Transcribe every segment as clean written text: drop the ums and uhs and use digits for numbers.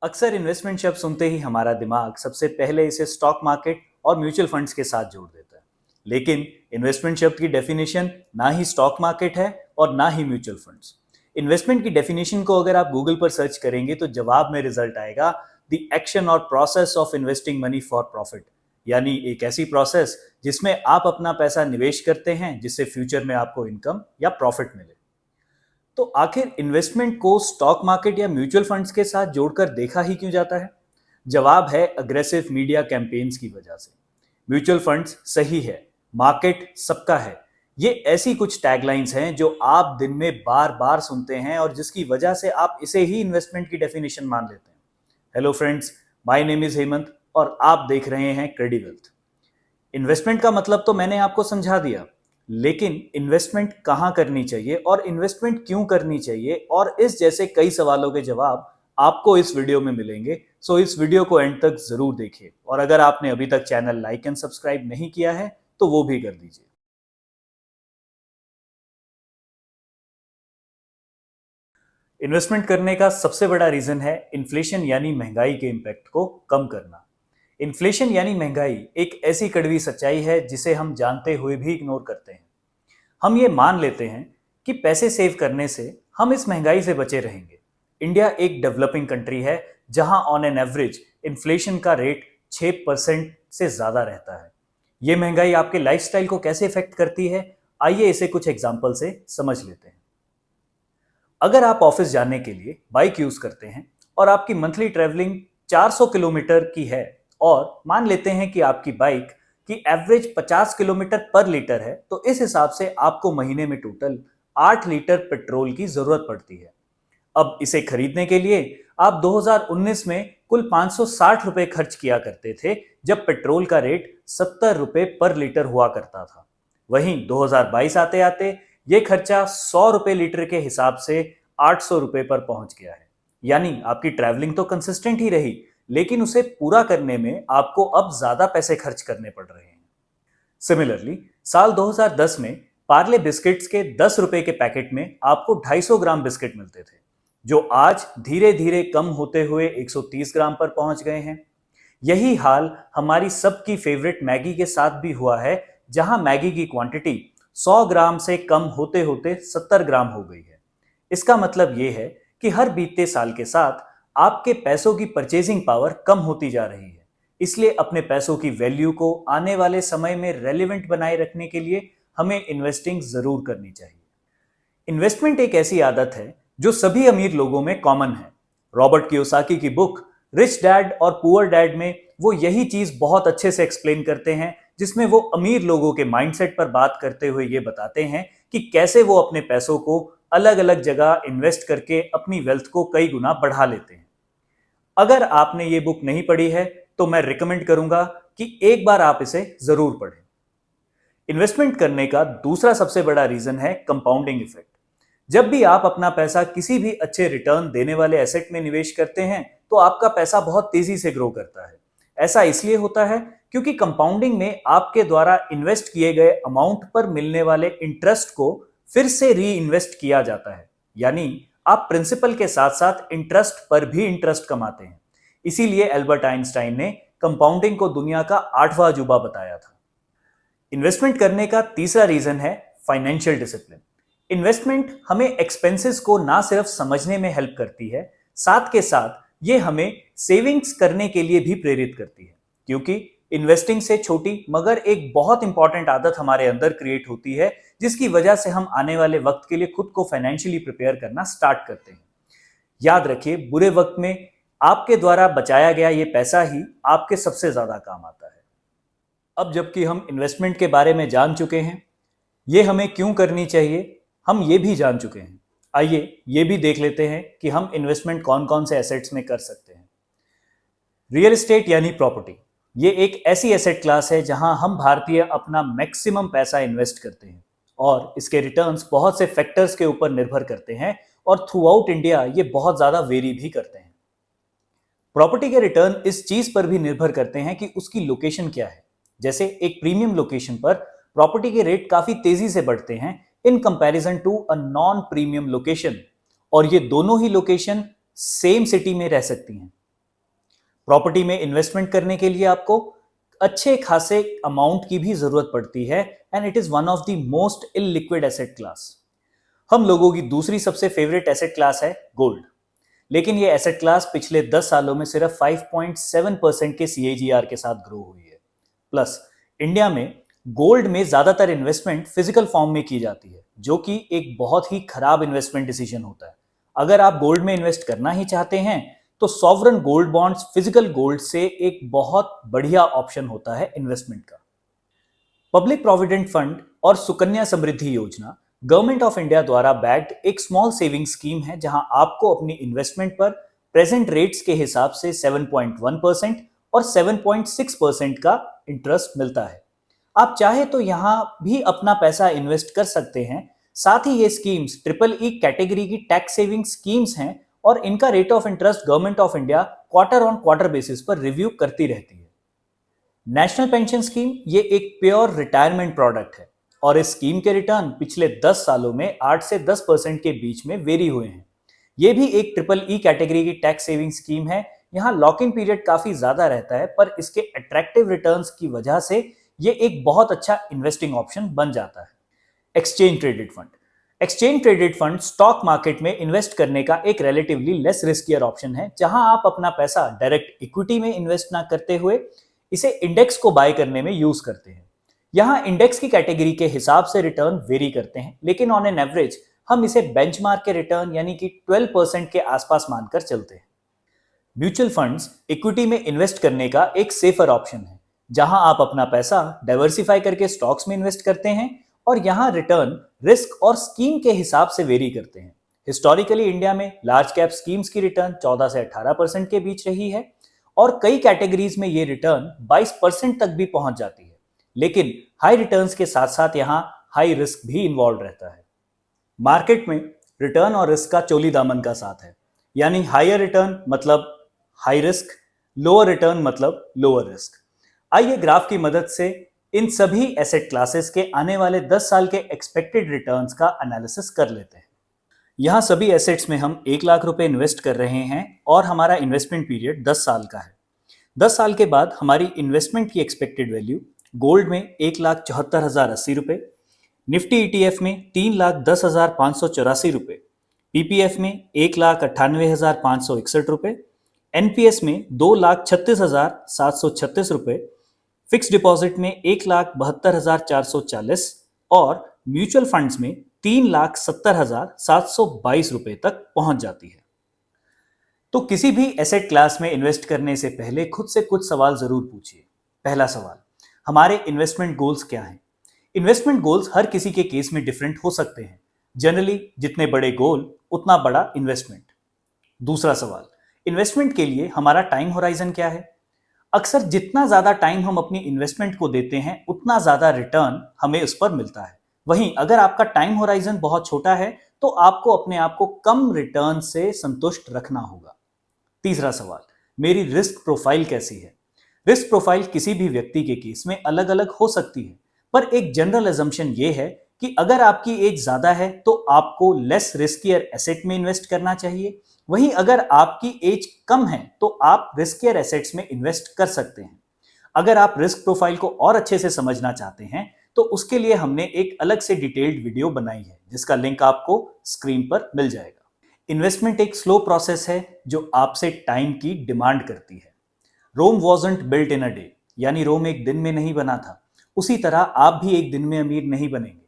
अक्सर इन्वेस्टमेंट शब्द सुनते ही हमारा दिमाग सबसे पहले इसे स्टॉक मार्केट और म्यूचुअल फंड्स के साथ जोड़ देता है। लेकिन इन्वेस्टमेंट शब्द की डेफिनेशन ना ही स्टॉक मार्केट है और ना ही म्यूचुअल फंड्स। इन्वेस्टमेंट की डेफिनेशन को अगर आप गूगल पर सर्च करेंगे तो जवाब में रिजल्ट आएगा द एक्शन और process of investing money for profit, यानी एक ऐसी प्रोसेस जिसमें आप अपना पैसा निवेश करते हैं जिससे फ्यूचर में आपको इनकम या प्रॉफिट मिले। तो आखिर इन्वेस्टमेंट को स्टॉक मार्केट या म्यूचुअल फंड्स के साथ जोड़कर देखा ही क्यों जाता है? जवाब है अग्रेसिव मीडिया कैंपेन्स की वजह से। म्यूचुअल फंड्स सही है, मार्केट सबका है, ये ऐसी कुछ टैगलाइंस हैं जो आप दिन में बार बार सुनते हैं और जिसकी वजह से आप इसे ही इन्वेस्टमेंट की डेफिनेशन मान लेते हैं। Hello friends, my name is Hemant और आप देख रहे हैं क्रेडिवेल्थ। इन्वेस्टमेंट का मतलब तो मैंने आपको समझा दिया, लेकिन इन्वेस्टमेंट कहाँ करनी चाहिए और इन्वेस्टमेंट क्यों करनी चाहिए और इस जैसे कई सवालों के जवाब आपको इस वीडियो में मिलेंगे। सो इस वीडियो को एंड तक जरूर देखिए और अगर आपने अभी तक चैनल लाइक एंड सब्सक्राइब नहीं किया है तो वो भी कर दीजिए। इन्वेस्टमेंट करने का सबसे बड़ा रीजन है इन्फ्लेशन यानी महंगाई के इम्पैक्ट को कम करना। इन्फ्लेशन यानी महंगाई एक ऐसी कड़वी सच्चाई है जिसे हम जानते हुए भी इग्नोर करते हैं। हम ये मान लेते हैं कि पैसे सेव करने से हम इस महंगाई से बचे रहेंगे। इंडिया एक डेवलपिंग कंट्री है जहां ऑन एन एवरेज इन्फ्लेशन का रेट 6% से ज्यादा रहता है। ये महंगाई आपके लाइफस्टाइल को कैसे इफेक्ट करती है, आइए इसे कुछ एग्जांपल से समझ लेते हैं। अगर आप ऑफिस जाने के लिए बाइक यूज करते हैं और आपकी मंथली ट्रेवलिंग 400 किलोमीटर की है और मान लेते हैं कि आपकी बाइक की एवरेज 50 किलोमीटर पर लीटर है, तो इस हिसाब से आपको महीने में टोटल 8 लीटर पेट्रोल की जरूरत पड़ती है। अब इसे खरीदने के लिए आप 2019 में कुल 560 रुपए खर्च किया करते थे जब पेट्रोल का रेट 70 रुपए पर लीटर हुआ करता था। वहीं 2022 आते आते ये खर्चा 100 रुपए लीटर के हिसाब से 800 रुपए पर पहुंच गया है। यानी आपकी ट्रैवलिंग तो कंसिस्टेंट ही रही, लेकिन उसे पूरा करने में आपको अब ज्यादा पैसे खर्च करने पड़ रहे हैं। सिमिलरली साल 2010 में पार्ले बिस्किट्स के 10 रुपए के पैकेट में आपको 250 ग्राम बिस्किट मिलते थे, जो आज धीरे धीरे कम होते हुए 130 ग्राम पर पहुंच गए हैं। यही हाल हमारी सबकी फेवरेट मैगी के साथ भी हुआ है, जहां मैगी की क्वांटिटी 100 ग्राम से कम होते होते 70 ग्राम हो गई है। इसका मतलब यह है कि हर बीतते साल के साथ आपके पैसों की परचेजिंग पावर कम होती जा रही है। इसलिए अपने पैसों की वैल्यू को आने वाले समय में रेलेवेंट बनाए रखने के लिए हमें इन्वेस्टिंग जरूर करनी चाहिए। इन्वेस्टमेंट एक ऐसी आदत है जो सभी अमीर लोगों में कॉमन है। रॉबर्ट कियोसाकी की बुक रिच डैड और पुअर डैड में वो यही चीज बहुत अच्छे से एक्सप्लेन करते हैं, जिसमें वो अमीर लोगों के माइंडसेट पर बात करते हुए ये बताते हैं कि कैसे वो अपने पैसों को अलग अलग जगह इन्वेस्ट करके अपनी वेल्थ को कई गुना बढ़ा लेते हैं। अगर आपने ये बुक नहीं पढ़ी है तो मैं रिकमेंड करूंगा कि एक बार आप इसे जरूर पढ़ें। इन्वेस्टमेंट करने का दूसरा सबसे बड़ा रीजन है कंपाउंडिंग इफेक्ट। जब भी आप अपना पैसा किसी भी अच्छे रिटर्न देने वाले एसेट में निवेश करते हैं तो आपका पैसा बहुत तेजी से ग्रो करता है। ऐसा इसलिए होता है क्योंकि कंपाउंडिंग में आपके द्वारा इन्वेस्ट किए गए अमाउंट पर मिलने वाले इंटरेस्ट को फिर से री इन्वेस्ट किया जाता है। यानी आप प्रिंसिपल के साथ साथ इंटरेस्ट पर भी इंटरेस्ट कमाते हैं। इसीलिए एल्बर्ट आइंस्टाइन ने कंपाउंडिंग को दुनिया का 8वां अजूबा बताया था। इन्वेस्टमेंट करने का तीसरा रीजन है फाइनेंशियल डिसिप्लिन। इन्वेस्टमेंट हमें एक्सपेंसेस को ना सिर्फ समझने में हेल्प करती है, साथ के साथ ये हमें सेविंग्स करने के लिए भी प्रेरित करती है। क्योंकि इन्वेस्टिंग से छोटी मगर एक बहुत इंपॉर्टेंट आदत हमारे अंदर क्रिएट होती है, जिसकी वजह से हम आने वाले वक्त के लिए खुद को फाइनेंशियली प्रिपेयर करना स्टार्ट करते हैं। याद रखिए, बुरे वक्त में आपके द्वारा बचाया गया ये पैसा ही आपके सबसे ज्यादा काम आता है। अब जबकि हम इन्वेस्टमेंट के बारे में जान चुके हैं, ये हमें क्यों करनी चाहिए हम ये भी जान चुके हैं, आइए ये भी देख लेते हैं कि हम इन्वेस्टमेंट कौन कौन से एसेट्स में कर सकते हैं। रियल एस्टेट यानी प्रॉपर्टी, ये एक ऐसी एसेट क्लास है जहां हम भारतीय अपना मैक्सिमम पैसा इन्वेस्ट करते हैं और इसके रिटर्न्स बहुत से फैक्टर्स के ऊपर निर्भर करते हैं और थ्रू आउट इंडिया ये बहुत ज्यादा वेरी भी करते हैं। प्रॉपर्टी के रिटर्न इस चीज पर भी निर्भर करते हैं कि उसकी लोकेशन क्या है। जैसे एक प्रीमियम लोकेशन पर प्रॉपर्टी के रेट काफी तेजी से बढ़ते हैं in comparison to a non premium location, और ये दोनों ही लोकेशन सेम सिटी में रह सकती हैं। प्रॉपर्टी में इन्वेस्टमेंट करने के लिए आपको अच्छे खासे अमाउंट की भी जरूरत पड़ती है and it is one of the most illiquid asset class. हम लोगों की दूसरी सबसे फेवरेट एसेट क्लास है गोल्ड, लेकिन ये एसेट क्लास पिछले 10 सालों में सिर्फ 5.7% के CAGR के साथ ग्रो हुई है। प्लस इंडिया में गोल्ड में ज्यादातर इन्वेस्टमेंट फिजिकल फॉर्म में की जाती है, जो कि एक बहुत ही खराब इन्वेस्टमेंट डिसीजन होता है। अगर आप गोल्ड में इन्वेस्ट करना ही चाहते हैं तो sovereign gold bonds physical gold से एक बहुत बढ़िया ऑप्शन होता है इन्वेस्टमेंट का। पब्लिक प्रोविडेंट फंड और सुकन्या समृद्धि योजना गवर्नमेंट ऑफ इंडिया द्वारा बैक्ड एक स्मॉल सेविंग स्कीम है, जहां आपको अपनी इन्वेस्टमेंट पर प्रेजेंट रेट्स के हिसाब से 7.1% और 7.6% का इंटरेस्ट मिलता है। आप चाहे तो यहां भी अपना पैसा इन्वेस्ट कर सकते हैं। साथ ही ये स्कीम्स EEE कैटेगरी की टैक्स सेविंग स्कीम्स हैं और इनका rate of interest government of India quarter on quarter basis पर रिव्यू करती रहती है। नेशनल पेंशन स्कीम ये एक प्योर रिटायरमेंट प्रोडक्ट है और इस स्कीम के रिटर्न पिछले 10 सालों में 8 से 10% के बीच में वेरी हुए हैं। ये भी एक EEE कैटेगरी की टैक्स सेविंग स्कीम है। यहाँ लॉक इन पीरियड काफी ज्यादा रहता है, पर इसके अट्रैक्टिव रिटर्न्स की वजह से ये एक बहुत अच्छा इन्वेस्टिंग ऑप्शन बन जाता है। Exchange traded fund. Exchange traded fund stock market में इन्वेस्ट करने का एक रिलेटिवली लेस रिस्कियर ऑप्शन है, जहां आप अपना पैसा डायरेक्ट इक्विटी में इन्वेस्ट ना करते हुए इसे इंडेक्स को बाय करने में यूज करते हैं। यहां इंडेक्स की कैटेगरी के हिसाब से रिटर्न वेरी करते हैं, लेकिन ऑन एन एवरेज हम इसे बेंचमार्क के रिटर्न यानी कि 12% के आसपास मानकर चलते हैं। म्यूचुअल फंड्स इक्विटी में इन्वेस्ट करने का एक सेफर ऑप्शन है, जहां आप अपना पैसा डाइवर्सिफाई करके स्टॉक्स में इन्वेस्ट करते हैं और यहां रिटर्न रिस्क और स्कीम के हिसाब से वेरी करते हैं। हिस्टोरिकली इंडिया में लार्ज कैप स्कीम्स की रिटर्न 14 से 18% के बीच रही है और कई कैटेगरीज में ये रिटर्न 22% तक भी पहुंच जाती है। लेकिन हाई रिटर्न्स के साथ साथ यहां हाई रिस्क भी इन्वॉल्व रहता है। मार्केट में रिटर्न और रिस्क का चोली दामन का साथ है, यानी हायर रिटर्न मतलब हाई रिस्क, लोअर रिटर्न मतलब लोअर रिस्क। आइए ग्राफ की मदद से इन सभी एसेट क्लासेस के आने वाले 10 साल के एक्सपेक्टेड रिटर्न्स का एनालिसिस कर लेते हैं। यहां सभी एसेट्स में हम 1 लाख रुपए इन्वेस्ट कर रहे हैं और हमारा इन्वेस्टमेंट पीरियड 10 साल का है। 10 साल के बाद हमारी इन्वेस्टमेंट की एक्सपेक्टेड वैल्यू गोल्ड में 1,74,080 रुपए, निफ्टी ETF में 3,10,584 रुपए, PPF में 1,98,561 रुपए, NPS में 2,36,736 रुपए, फिक्स डिपॉजिट में 1,72,440 और म्यूचुअल फंड्स में 3,70,722 रुपए तक पहुंच जाती है। तो किसी भी एसेट क्लास में इन्वेस्ट करने से पहले खुद से कुछ सवाल जरूर पूछिए। पहला सवाल, हमारे इन्वेस्टमेंट गोल्स क्या हैं? इन्वेस्टमेंट गोल्स हर किसी के केस में डिफरेंट हो सकते हैं। जनरली जितने बड़े गोल उतना बड़ा इन्वेस्टमेंट। दूसरा सवाल, इन्वेस्टमेंट के लिए हमारा टाइम होराइजन क्या है? अक्सर जितना ज्यादा टाइम हम अपनी इन्वेस्टमेंट को देते हैं उतना ज्यादा रिटर्न हमें उस पर मिलता है। वहीं अगर आपका टाइम होराइजन बहुत छोटा है तो आपको अपने आप को कम रिटर्न से संतुष्ट रखना होगा। तीसरा सवाल, मेरी रिस्क प्रोफाइल कैसी है? रिस्क प्रोफाइल किसी भी व्यक्ति के केस में अलग अलग हो सकती है, पर एक जनरल अजम्पशन ये है कि अगर आपकी एज ज्यादा है तो आपको लेस रिस्कियर एसेट में इन्वेस्ट करना चाहिए। वहीं अगर आपकी एज कम है तो आप रिस्कियर एसेट्स में इन्वेस्ट कर सकते हैं। अगर आप रिस्क प्रोफाइल को और अच्छे से समझना चाहते हैं तो उसके लिए हमने एक अलग से डिटेल्ड वीडियो बनाई है, जिसका लिंक आपको स्क्रीन पर मिल जाएगा। इन्वेस्टमेंट एक स्लो प्रोसेस है जो आपसे टाइम की डिमांड करती है। Rome wasn't built in a day, यानी रोम एक दिन में नहीं बना था। उसी तरह आप भी एक दिन में अमीर नहीं बनेंगे।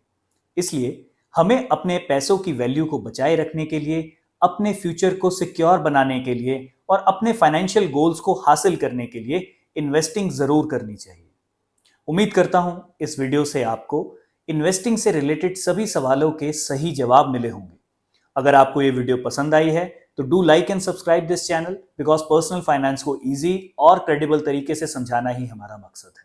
इसलिए हमें अपने पैसों की वैल्यू को बचाए रखने के लिए, अपने फ्यूचर को सिक्योर बनाने के लिए और अपने फाइनेंशियल गोल्स को हासिल करने के लिए इन्वेस्टिंग जरूर करनी चाहिए। उम्मीद करता हूं इस वीडियो से आपको इन्वेस्टिंग से रिलेटेड सभी सवालों के सही जवाब मिले होंगे। अगर आपको ये वीडियो पसंद आई है तो do like and subscribe this channel, because personal finance को इजी और क्रेडिबल तरीके से समझाना ही हमारा मकसद है।